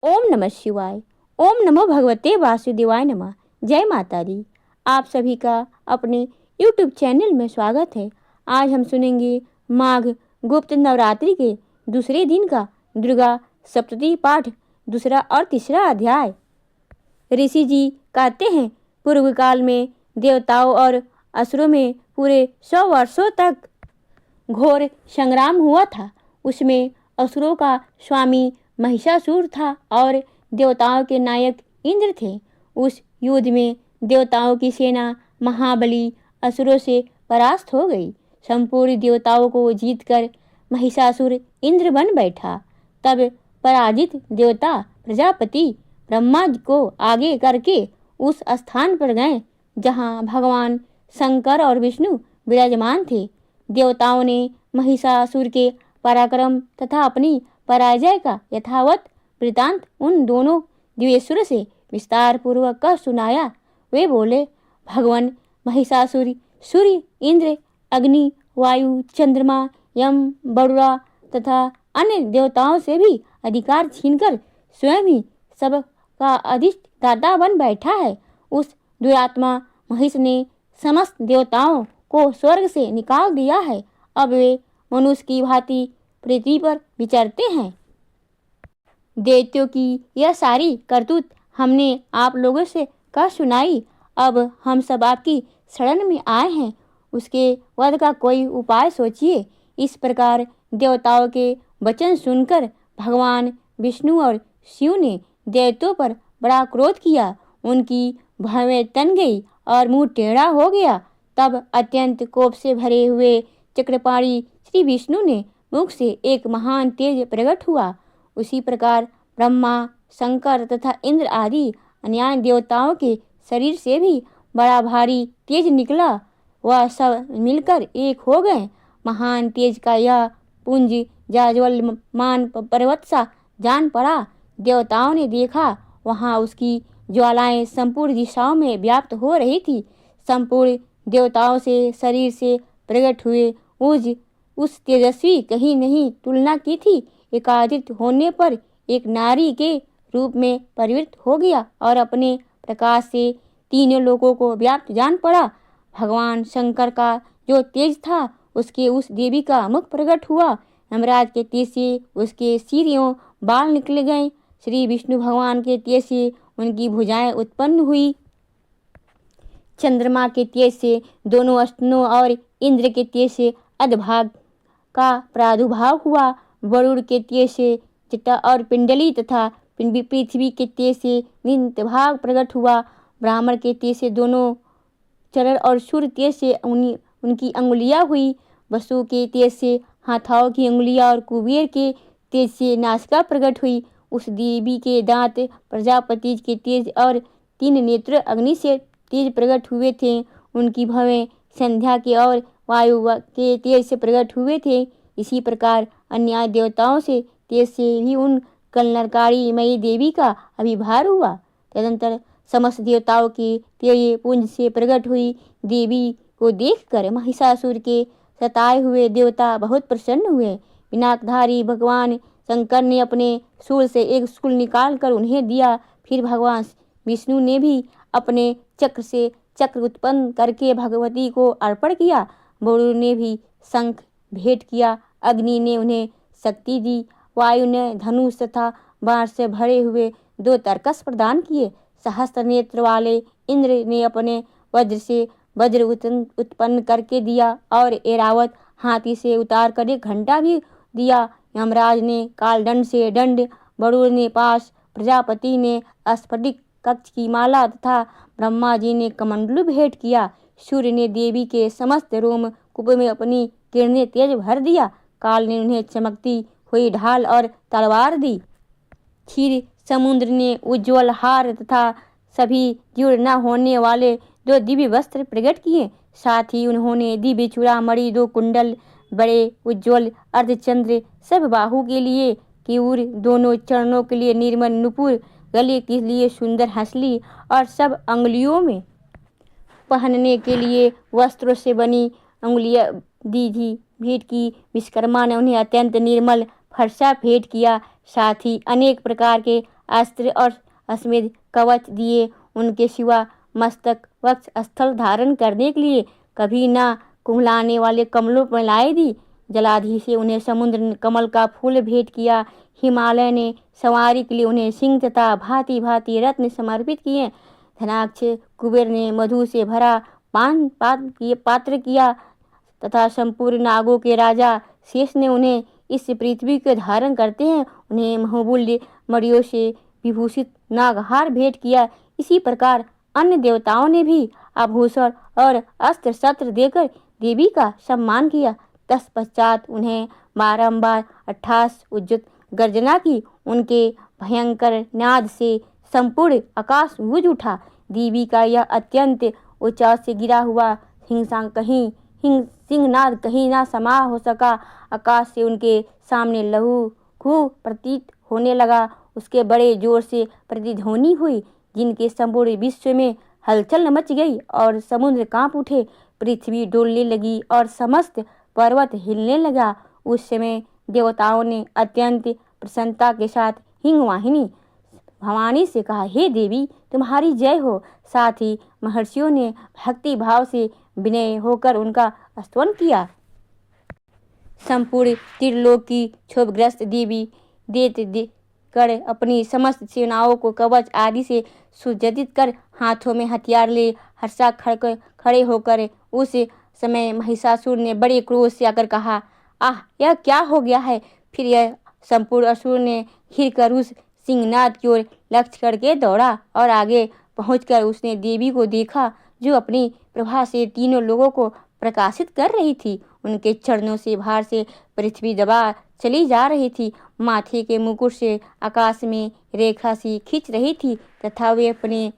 ओम नमः शिवाय। ओम नमो भगवते वासुदेवाय नमः। जय माता दी। आप सभी का अपने YouTube चैनल में स्वागत है। आज हम सुनेंगे माघ गुप्त नवरात्रि के दूसरे दिन का दुर्गा सप्तती पाठ, दूसरा और तीसरा अध्याय। ऋषि जी कहते हैं, पूर्व काल में देवताओं और असुरों में पूरे 100 वर्षों तक घोर संग्राम हुआ था। उसमें असुरों का स्वामी महिषासुर था और देवताओं के नायक इंद्र थे। उस युद्ध में देवताओं की सेना महाबली असुरों से परास्त हो गई। संपूर्ण देवताओं को जीतकर महिषासुर इंद्र बन बैठा। तब पराजित देवता प्रजापति ब्रह्मा जी को आगे करके उस स्थान पर गए जहाँ भगवान शंकर और विष्णु विराजमान थे। देवताओं ने महिषासुर के पराक्रम तथा अपनी पराजय का यथावत वृतांत उन दोनों दिव्येश्वर से विस्तार पूर्वक कह सुनाया। वे बोले, भगवान महिषासुर सूर्य, इंद्र, अग्नि, वायु, चंद्रमा, यम, वरुणा तथा अन्य देवताओं से भी अधिकार छीनकर स्वयं ही सब का अधिष्ठाता बन बैठा है। उस दुरात्मा महिष ने समस्त देवताओं को स्वर्ग से निकाल दिया है। अब वे मनुष्य की भांति पृथ्वी पर विचरते हैं। दैत्यों की यह सारी करतूत हमने आप लोगों से कह सुनाई। अब हम सब आपकी शरण में आए हैं, उसके वध का कोई उपाय सोचिए। इस प्रकार देवताओं के वचन सुनकर भगवान विष्णु और शिव ने दैत्यों पर बड़ा क्रोध किया। उनकी भवें तन गई और मुंह टेढ़ा हो गया। तब अत्यंत कोप से भरे हुए चक्रपाणी श्री विष्णु ने मुख से एक महान तेज प्रकट हुआ। उसी प्रकार ब्रह्मा, शंकर तथा इंद्र आदि अन्य देवताओं के शरीर से भी बड़ा भारी तेज निकला। वह सब मिलकर एक हो गए। महान तेज का यह पुंज जाज्वल्यमान पर्वत सा जान पड़ा। देवताओं ने देखा, वहाँ उसकी ज्वालाएं संपूर्ण दिशाओं में व्याप्त हो रही थी। संपूर्ण देवताओं से शरीर से प्रकट हुए उस तेजस्वी कहीं नहीं तुलना की थी। एकाग्रित होने पर एक नारी के रूप में परिवर्तित हो गया और अपने प्रकाश से तीनों लोगों को व्याप्त जान पड़ा। भगवान शंकर का जो तेज था, उसके उस देवी का मुख प्रकट हुआ। यमराज के तेज से उसके सिर एवं बाल निकल गए। श्री विष्णु भगवान के तेज से उनकी भुजाएं उत्पन्न हुई। चंद्रमा के तेज से दोनों स्तनों और इंद्र के तेज से अधभाग का प्रादुर्भाव हुआ। वरुण के तेज से जटा और पिंडली तथा पृथ्वी के तेज से निंतभाग प्रकट हुआ। ब्राह्मण के तेज से दोनों चरण और सूर्य तेज से उनकी अंगुलियां हुई। वसु के तेज से हाथाओं की अंगुलियां और कुबेर के तेज से नासिका प्रकट हुई। उस देवी के दांत प्रजापति के तेज और 3 नेत्र अग्नि से तेज प्रकट हुए थे। उनकी भवें संध्या के और वायु के तेज से प्रकट हुए थे। इसी प्रकार अन्य देवताओं से तेज से भी उन कल्याणकारी मई देवी का अभिभार हुआ। तदंतर समस्त देवताओं के तेज पुंज से प्रकट हुई देवी को देखकर महिषासुर के सताए हुए देवता बहुत प्रसन्न हुए। विनाशधारी भगवान शंकर ने अपने शूल से एक शूल निकाल कर उन्हें दिया। फिर भगवान विष्णु ने भी अपने चक्र से चक्र उत्पन्न करके भगवती को अर्पण किया। वरुण ने भी शंख भेंट किया। अग्नि ने उन्हें शक्ति दी। वायु ने धनुष तथा बाण से भरे हुए 2 तरकस प्रदान किए। सहस्त्र नेत्र वाले इंद्र ने अपने वज्र से वज्र उत्पन्न करके दिया और ऐरावत हाथी से उतार कर एक घंटा भी दिया। यमराज ने कालदंड से दंड, वरुण ने पाश, प्रजापति ने स्फटिक कक्ष की माला तथा ब्रह्मा जी ने कमंडलू भेंट किया। सूर्य ने देवी के समस्त रोम कूप में अपनी किरणें तेज भर दिया। काल ने उन्हें चमकती हुई ढाल और तलवार दी। क्षीर समुद्र ने उज्ज्वल हार तथा सभी जीर्ण न होने वाले 2 दिव्य वस्त्र प्रकट किए। साथ ही उन्होंने दिव्य चूड़ामणि, 2 कुंडल, बड़े उज्ज्वल अर्धचंद्र, सब बाहु के लिए केयूर, दोनों चरणों के लिए निर्मल नुपुर, गले के लिए सुंदर हंसली और सब अंगुलियों में पहनने के लिए वस्त्रों से बनी अंगुलियां दी थी भेंट की। विश्वकर्मा ने उन्हें अत्यंत निर्मल फरसा भेंट किया। साथ ही अनेक प्रकार के अस्त्र और अश्वमेध कवच दिए। उनके सिवा मस्तक वक्ष स्थल धारण करने के लिए कभी ना कुम्हलाने वाले कमलों पर लाई दी। जलाधि से उन्हें समुद्र ने कमल का फूल भेंट किया। हिमालय ने सवारी के लिए उन्हें सिंह तथा भांति भांति रत्न समर्पित किए। धनाक्ष कुबेर ने मधु से भरा पात्र किया तथा संपूर्ण नागों के राजा शेष ने उन्हें इस पृथ्वी के धारण करते हैं उन्हें बहुमूल्य मणियों से विभूषित नागहार भेंट किया। इसी प्रकार अन्य देवताओं ने भी आभूषण और अस्त्र शस्त्र देकर देवी का सम्मान किया। तत्पश्चात उन्हें बारंबार 28 उज्जत गर्जना की। उनके भयंकर नाद से संपूर्ण आकाश गूंज उठा। देवी का यह अत्यंत ऊंचाई से गिरा हुआ सिंहनाद कहीं ना समा हो सका। आकाश से उनके सामने लहू प्रतीत होने लगा। उसके बड़े जोर से प्रतिध्वनि हुई जिनके संपूर्ण विश्व में हलचल मच गई और समुद्र कांप उठे। पृथ्वी डोलने लगी और समस्त पर्वत हिलने लगा। उस समय देवताओं ने अत्यंत प्रसन्नता के साथ हिंगवाहिनी भवानी से कहा, हे देवी तुम्हारी जय हो। साथ ही महर्षियों ने भक्ति भाव से विनय होकर उनका स्तवन किया। संपूर्ण त्रिलोक की क्षोभग्रस्त देवी देत कर अपनी समस्त सेनाओं को कवच आदि से सुसज्जित कर हाथों में हथियार ले हर्षा खड़े होकर उस समय महिषासुर ने बड़े क्रोध से आकर कहा, आह यह क्या हो गया है। फिर यह संपूर्ण असुर ने घिर कर उस सिंहनाद की ओर लक्ष्य करके दौड़ा और आगे पहुंचकर उसने देवी को देखा जो अपनी प्रभा से तीनों लोगों को प्रकाशित कर रही थी। उनके चरणों से भार से पृथ्वी दबा चली जा रही थी। माथे के मुकुट से आकाश में रेखा सी खींच रही थी तथा वे अपने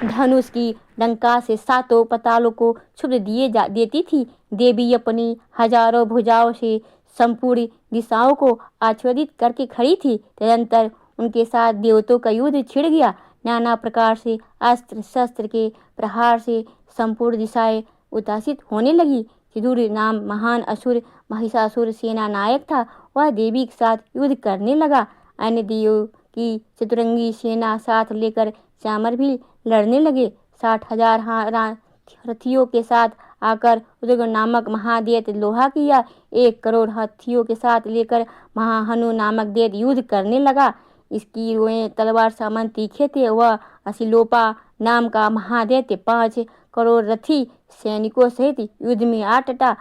धनुष की डंका से सातों पतालों को छुप देती थी। देवी अपनी हजारों भुजाओं से संपूर्ण दिशाओं को आच्छादित करके खड़ी थी। तदंतर उनके साथ देवताओं का युद्ध छिड़ गया। नाना प्रकार से अस्त्र शस्त्र के प्रहार से संपूर्ण दिशाएं उदासित होने लगी। चिदुर नाम महान असुर महिषासुर सेना नायक था। वह देवी के साथ युद्ध करने लगा। अन्य देवों की चतुरंगी सेना साथ लेकर चामर भी लड़ने लगे। 60,000 रथियों के साथ आकर उदग्र नामक महादैत्य लोहा किया। 1 करोड़ हाथियों के साथ लेकर महाहनु नामक दैत्य युद्ध करने लगा। इसकी रोएं तलवार समान तीखे थे। वह असिलोपा नाम का महादैत्य 5 करोड़ रथी सैनिकों सहित युद्ध में आ डटा।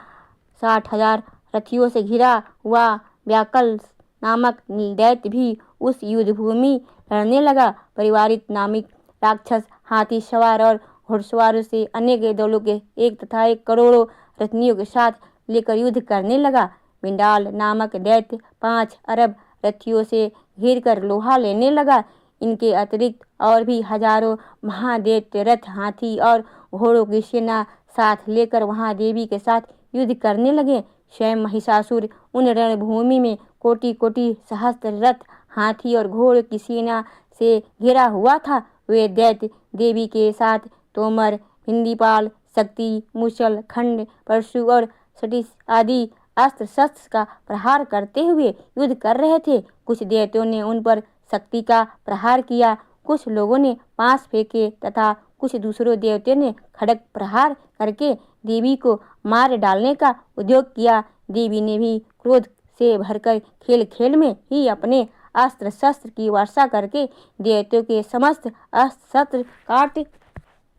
60,000 रथियों से घिरा हुआ व्याकल नामक दैत्य भी उस युद्ध भूमि लड़ने लगा। परिवारित नामिक राक्षस हाथी सवार और घुड़सवारों से अनेक दलों के 1 तथा 1 करोड़ों रथनियों के साथ लेकर युद्ध करने लगा। बिंडाल नामक दैत्य 5 अरब रथियों से घिर कर लोहा लेने लगा। इनके अतिरिक्त और भी हजारों महादैत्य रथ हाथी और घोड़ों की सेना साथ लेकर वहां देवी के साथ युद्ध करने लगे। स्वयं महिषासुर उन रणभूमि में कोटि कोटि सहस्त्र रथ हाथी और घोड़ों की सेना से घिरा हुआ था। वे दैत्य देवी के साथ तोमर भिंदीपाल शक्ति मूसल खंड परशु और सटिस आदि अस्त्र शस्त्र का प्रहार करते हुए युद्ध कर रहे थे। कुछ दैत्यों ने उन पर शक्ति का प्रहार किया। कुछ लोगों ने पास फेंके तथा कुछ दूसरों देवताओं ने खड़ग प्रहार करके देवी को मार डालने का उद्योग किया। देवी ने भी क्रोध से भरकर खेल खेल में ही अपने अस्त्र शस्त्र की वर्षा करके देवताओं के समस्त अस्त्र शस्त्र काट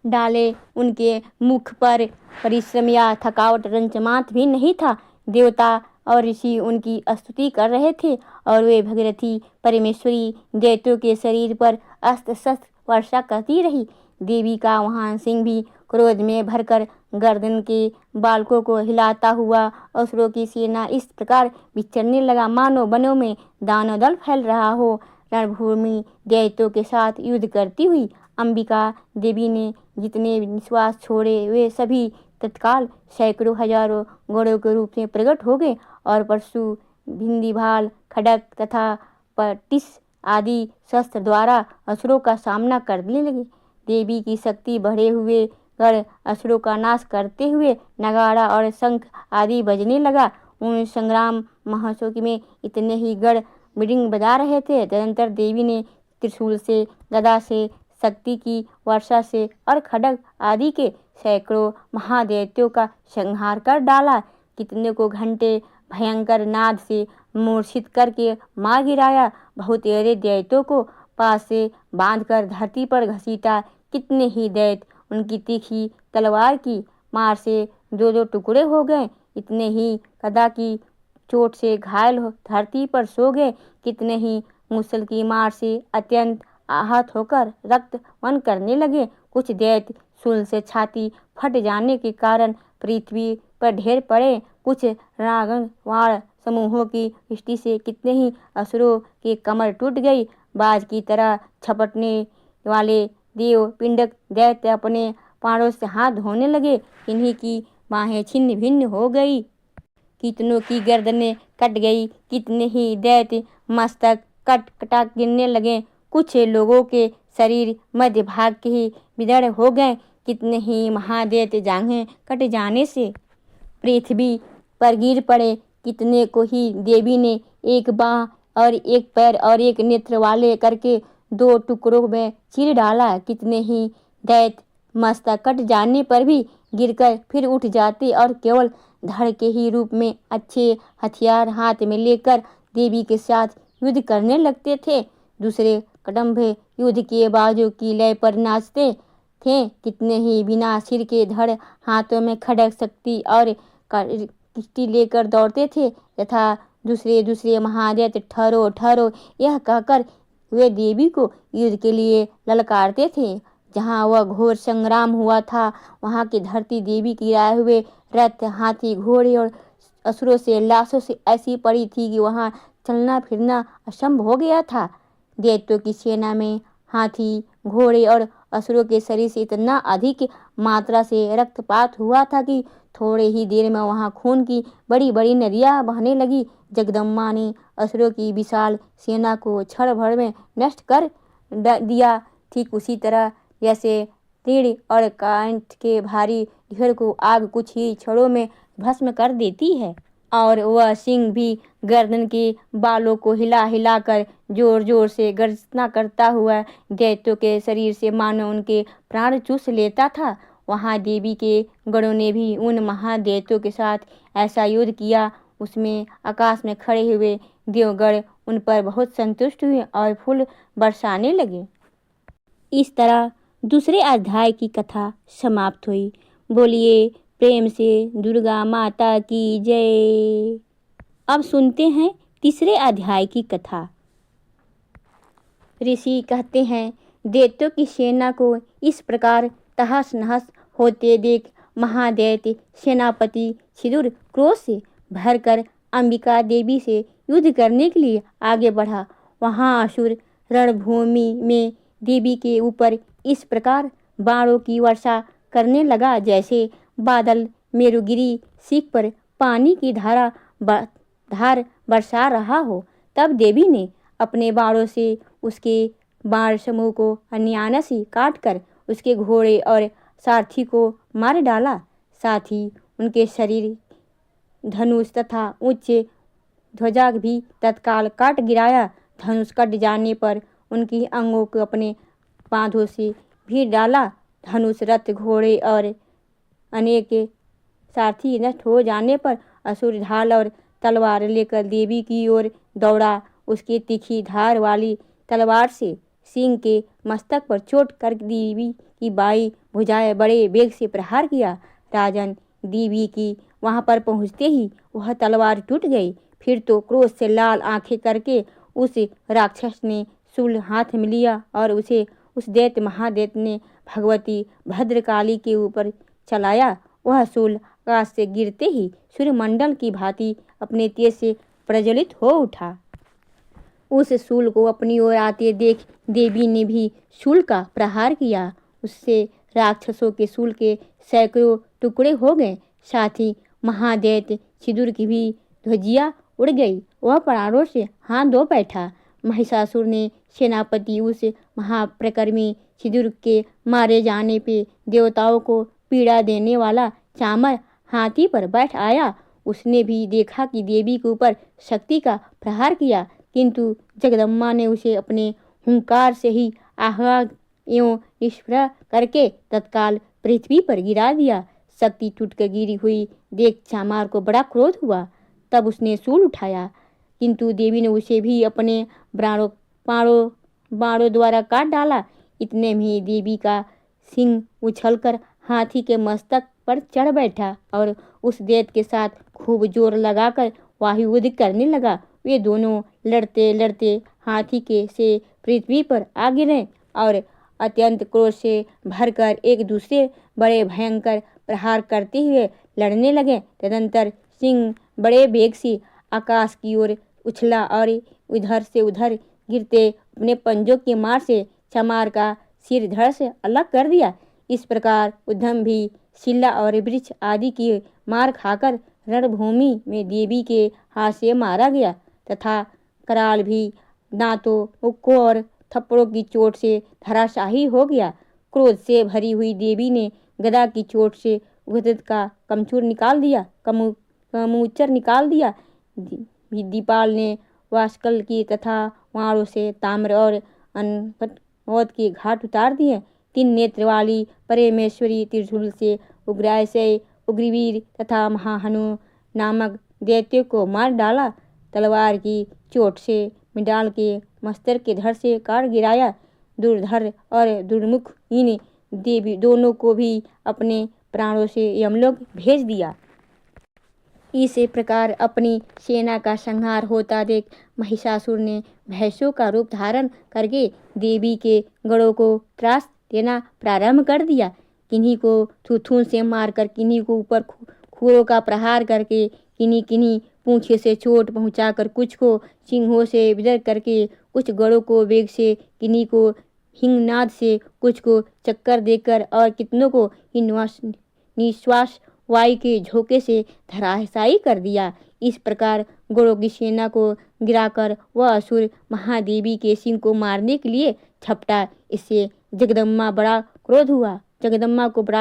डाले। उनके मुख पर परिश्रम या थकावट रंचमात भी नहीं था। देवता और ऋषि उनकी स्तुति कर रहे थे और वे भगीरथी परमेश्वरी दैत्यों के शरीर पर अस्त्र शस्त्र वर्षा करती रही। देवी का वहां सिंह भी क्रोध में भरकर गर्दन के बालकों को हिलाता हुआ असुरों की सेना इस प्रकार विचरने लगा मानो वनों में दानव दल फैल रहा हो। रणभूमि दैत्यों के साथ युद्ध करती हुई अंबिका देवी ने जितने निश्वास छोड़े वे सभी तत्काल सैकड़ों हजारों घोड़ों के रूप में प्रकट हो गए और परशु भिंदीभाल खड़ग तथा पटिस आदि शस्त्र द्वारा असुरों का सामना करने लगे। देवी की शक्ति बढ़े हुए गढ़ असुरों का नाश करते हुए नगाड़ा और शंख आदि बजने लगा। उन संग्राम महोत्सव में इतने ही गढ़ मृदंग बजा रहे थे। तदनंतर देवी ने त्रिशूल से, गदा से, शक्ति की वर्षा से और खड्ग आदि के सैकड़ों महादैत्यों का संहार कर डाला। कितने को घंटे भयंकर नाद से मूर्छित करके मार गिराया। बहुतेरे दैत्यों को पास से बांधकर धरती पर घसीटा। कितने ही दैत्य उनकी तीखी तलवार की मार से दो दो टुकड़े हो गए। इतने ही गदा की चोट से घायल हो धरती पर सो गए। कितने ही मूसल की मार से अत्यंत आहत होकर रक्त वन करने लगे। कुछ दैत्य शूल से छाती फट जाने के कारण पृथ्वी पर ढेर पड़े। कुछ रागवाण समूहों की दृष्टि से कितने ही असुरों की कमर टूट गई। बाज की तरह छपटने वाले देव पिंडक दैत्य अपने पांवों से हाथ धोने लगे। इन्हीं की बाहें छिन्न भिन्न हो गई। कितनों की गर्दनें कट गई। कितने ही दैत्य मस्तक कट कटा गिरने लगे। कुछ लोगों के शरीर मध्य भाग के ही विदीर्ण हो गए। कितने ही महादैत्य जांघें कट जाने से पृथ्वी पर गिर पड़े। कितने को ही देवी ने एक बाँह और एक पैर और एक नेत्र वाले करके दो टुकड़ों में चीर डाला। कितने ही दैत्य मस्तक कट जाने पर भी गिरकर फिर उठ जाते और केवल धड़ के ही रूप में अच्छे हथियार हाथ में लेकर देवी के साथ युद्ध करने लगते थे। दूसरे कदम्भ युद्ध के बाजों की लय पर नाचते थे। कितने ही बिना सिर के धड़ हाथों में खड्ग शक्ति और किश्ती लेकर दौड़ते थे तथा दूसरे महादैत्य ठहरो ठहरो यह कहकर वे देवी को युद्ध के लिए ललकारते थे। जहाँ वह घोर संग्राम हुआ था वहाँ की धरती देवी की राय हुए रथ, हाथी, घोड़े और असुरों से लाशों से ऐसी पड़ी थी कि वहाँ चलना फिरना असंभव हो गया था। दैत्यों की सेना में हाथी, घोड़े और असुरों के शरीर से इतना अधिक मात्रा से रक्तपात हुआ था कि थोड़े ही देर में वहाँ खून की बड़ी बड़ी नदियाँ बहने लगी। जगदम्बा ने असुरों की विशाल सेना को क्षण भर में नष्ट कर दिया। ठीक उसी तरह जैसे तीर और कांट के भारी ढेर को आग कुछ ही क्षणों में भस्म कर देती है और वह सिंह भी गर्दन के बालों को हिला हिलाकर जोर जोर से गर्जना करता हुआ दैत्यों के शरीर से मानो उनके प्राण चूस लेता था। वहाँ देवी के गणों ने भी उन महादैत्यों के साथ ऐसा युद्ध किया। उसमें आकाश में खड़े हुए देवगण उन पर बहुत संतुष्ट हुए और फूल बरसाने लगे। इस तरह दूसरे अध्याय की कथा समाप्त हुई। बोलिए प्रेम से दुर्गा माता की जय। अब सुनते हैं तीसरे अध्याय की कथा। ऋषि कहते हैं, दैत्यों की सेना को इस प्रकार तहस नहस होते देख महादैत्य सेनापति छिदुर क्रोध से भरकर अंबिका देवी से युद्ध करने के लिए आगे बढ़ा। वहाँ असुर रणभूमि में देवी के ऊपर इस प्रकार बाणों की वर्षा करने लगा जैसे बादल मेरुगिरी सीख पर पानी की धार बरसा रहा हो। तब देवी ने अपने बाणों से उसके बाण समूह को अन्यानस ही काटकर उसके घोड़े और सारथी को मार डाला। साथ ही उनके शरीर, धनुष तथा उच्च ध्वजा भी तत्काल काट गिराया। धनुष कट जाने पर उनकी अंगों को अपने बांधों से भी डाला। धनुष, रथ, घोड़े और अनेक सारथी नष्ट हो जाने पर असुर ढाल और तलवार लेकर देवी की ओर दौड़ा। उसकी तीखी धार वाली तलवार से सिंह के मस्तक पर चोट कर देवी की बाई भुजाएं बड़े वेग से प्रहार किया। राजन देवी की वहां पर पहुंचते ही वह तलवार टूट गई। फिर तो क्रोध से लाल आंखें करके उस राक्षस ने शूल हाथ में लिया और उसे उस दैत्य महादैत्य ने भगवती भद्रकाली के ऊपर चलाया। वह शूल आकाश से गिरते ही सूर्यमंडल की भांति अपने तेज से प्रज्वलित हो उठा। उस शूल को अपनी ओर आते देख देवी ने भी शूल का प्रहार किया। उससे राक्षसों के शूल के सैकड़ों टुकड़े हो गए। साथ ही महादैत्य छिदुर की भी ध्वजिया उड़ गई। वह प्राणों से हाथ धो बैठा। महिषासुर ने सेनापति उस महाप्रकर्मी छिदुर के मारे जाने पे देवताओं को पीड़ा देने वाला चामर हाथी पर बैठ आया। उसने भी देखा कि देवी के ऊपर शक्ति का प्रहार किया, किंतु जगदम्मा ने उसे अपने हुंकार से ही आह्वा एवं निष्प्रह करके तत्काल पृथ्वी पर गिरा दिया। शक्ति टूटकर गिरी हुई देख चामार को बड़ा क्रोध हुआ। तब उसने शूल उठाया, किंतु देवी ने उसे भी अपने बाणों द्वारा काट डाला। इतने में ही देवी का सिंह उछलकर हाथी के मस्तक पर चढ़ बैठा और उस दैत्य के साथ खूब जोर लगाकर वायुयुद्ध करने लगा। वे दोनों लड़ते लड़ते हाथी के से पृथ्वी पर आ गिरे और अत्यंत क्रोध से भरकर एक दूसरे बड़े भयंकर प्रहार करते हुए लड़ने लगे। तदंतर सिंह बड़े वेग से आकाश की ओर उछला और इधर से उधर गिरते अपने पंजों की मार से चमार का सिर धड़ से अलग कर दिया। इस प्रकार उद्धम भी शिला और वृक्ष आदि की मार खाकर रणभूमि में देवी के हाथ से मारा गया तथा कराल भी दांतों, मुक्कों और थप्पड़ों की चोट से धराशाही हो गया। क्रोध से भरी हुई देवी ने गदा की चोट से उद्धत का कमूचर निकाल दिया। दीपाल ने वास्कल की तथा वाणों से ताम्र और अनपट के घाट उतार दिए। 3 नेत्र वाली परमेश्वरी त्रिशूल से उग्राशय, उग्रवीर तथा महाहनु नामक दैत्यों को मार डाला। तलवार की चोट से मृणाल के मस्तक के धड़ से काट गिराया। दुर्धर और दुर्मुख इन देवी दोनों को भी अपने प्राणों से यमलोक भेज दिया। इसी प्रकार अपनी सेना का संहार होता देख महिषासुर ने भैंसों का रूप धारण करके देवी के गढ़ों को त्रास देना प्रारंभ कर दिया। किन्हीं को थूथून से मारकर, किन्हीं को ऊपर खूरों का प्रहार करके, किन्हीं पूंछे से चोट पहुंचाकर, कुछ को सिंहों से विदर करके, कुछ गढ़ों को वेग से, किन्हीं को हिंगनाद से, कुछ को चक्कर देकर और कितनों को निश्वास वायु के झोंके से धराशायी कर दिया। इस प्रकार गौड़ों की सेना को गिराकर वह असुर महादेवी के सिंह को मारने के लिए झपटा। इससे जगदम्मा को बड़ा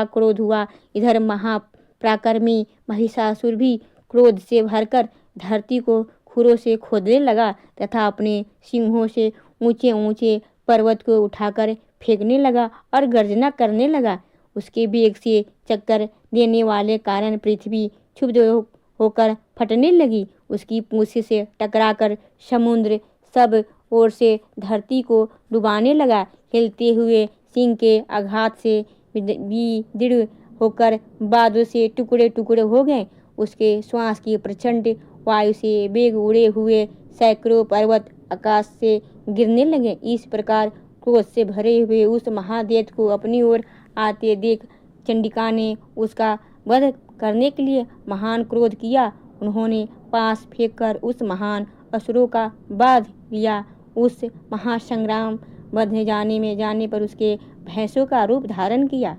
क्रोध हुआ। इधर महापराक्रमी महिषासुर भी क्रोध से भरकर धरती को खुरों से खोदने लगा तथा अपने सिंहों से ऊंचे ऊंचे पर्वत को उठाकर फेंकने लगा और गर्जना करने लगा। उसके वेग से चक्कर देने वाले कारण पृथ्वी क्षुब्ध होकर फटने लगी। उसकी पूंछ से टकराकर समुद्र सब ओर से धरती को डुबाने लगा। हिलते हुए सिंह के आघात से विदीर्ण होकर बादों से टुकड़े टुकड़े हो गए। उसके श्वास की प्रचंड वायु से वेग उड़े हुए सैकड़ों पर्वत आकाश से गिरने लगे। इस प्रकार क्रोध से भरे हुए उस महादैत्य को अपनी ओर आते देख चंडिका ने उसका वध करने के लिए महान क्रोध किया। उन्होंने पास फेंककर उस महान असुरों का बांध लिया। उस महासंग्राम बढ़ने जाने पर उसके भैंसों का रूप धारण किया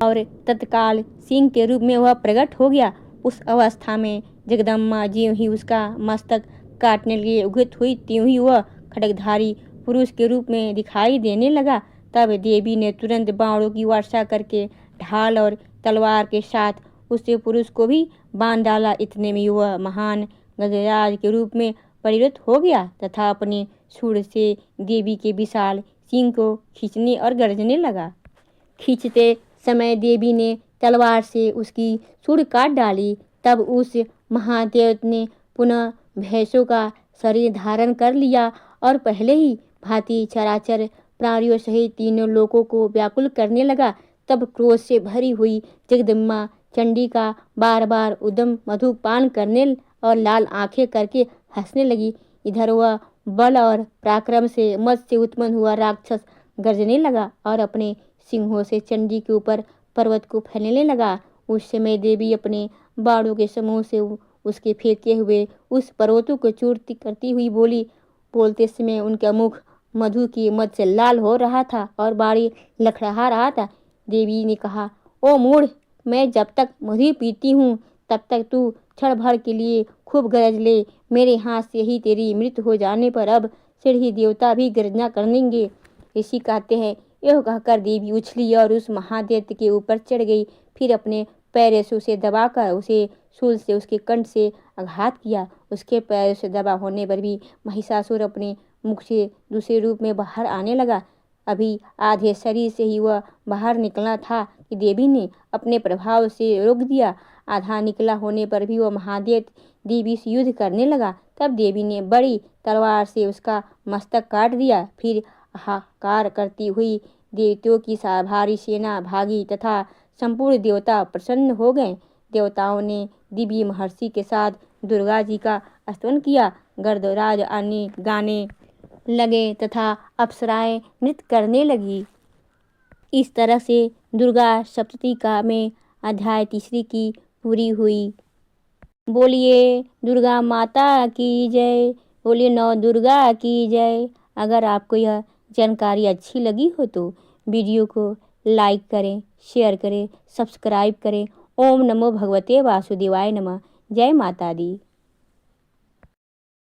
और तत्काल सिंह के रूप में वह प्रकट हो गया। उस अवस्था में जगदम्मा ज्यों ही उसका मस्तक काटने के लिए उद्यत हुई, त्यों ही वह खड्गधारी पुरुष के रूप में दिखाई देने लगा। तब देवी ने तुरंत बाणों की वर्षा करके ढाल और तलवार के साथ उस पुरुष को भी बांध डाला। इतने में वह महान गजराज के रूप में परिणत हो गया तथा अपने सूंड से देवी के विशाल सिंह को खींचने और गरजने लगा। खींचते समय देवी ने तलवार से उसकी सूंड काट डाली। तब उस महादेव ने पुनः भैंसों का शरीर धारण कर लिया और पहले ही भांति चराचर प्राणियों सहित तीनों लोगों को व्याकुल करने लगा। तब क्रोध से भरी हुई जगदम्मा चंडिका बार बार उदम मधुपान करने और लाल आंखें करके हंसने लगी। इधर वह बल और पराक्रम से मद से उत्पन्न हुआ राक्षस गरजने लगा और अपने सिंहों से चंडी के ऊपर पर्वत को फैलने लगा। उस समय देवी अपने बाणों के समूह से उसके फेंके हुए उस पर्वतों को चूर करती हुई बोली। बोलते समय उनका मुख मधु की मद से लाल हो रहा था और बाड़ी लखड़ा रहा था। देवी ने कहा, ओ मूढ़, मैं जब तक मधु पीती हूँ तब तक तू क्षण भर के लिए खूब गरज ले। मेरे हाथ से ही तेरी मृत्यु हो जाने पर अब सीढ़ी देवता भी गर्जना करेंगे। ऋषि कहते हैं, यह कहकर देवी उछली और उस महादैत्य के ऊपर चढ़ गई। फिर अपने पैरों से उसे दबाकर उसे शूल से उसके कंठ से आघात किया। उसके पैरों से दबा होने पर भी महिषासुर अपने मुख से दूसरे रूप में बाहर आने लगा। अभी आधे शरीर से ही वह बाहर निकला था कि देवी ने अपने प्रभाव से रोक दिया। आधा निकला होने पर भी वह महादेव देवी से युद्ध करने लगा। तब देवी ने बड़ी तलवार से उसका मस्तक काट दिया। फिर हाहाकार करती हुई देवताओं की भारी सेना भागी तथा संपूर्ण देवता प्रसन्न हो गए। देवताओं ने दिव्य महर्षि के साथ दुर्गा जी का स्तवन किया। गंधर्वराज आने गाने लगे तथा अप्सराएं नृत्य करने लगी। इस तरह से दुर्गा सप्तशती का में अध्याय 3 की पूरी हुई। बोलिए दुर्गा माता की जय, बोलिए नौ दुर्गा की जय। अगर आपको यह जानकारी अच्छी लगी हो तो वीडियो को लाइक करें, शेयर करें, सब्सक्राइब करें। ओम नमो भगवते वासुदेवाय नमः। जय माता दी।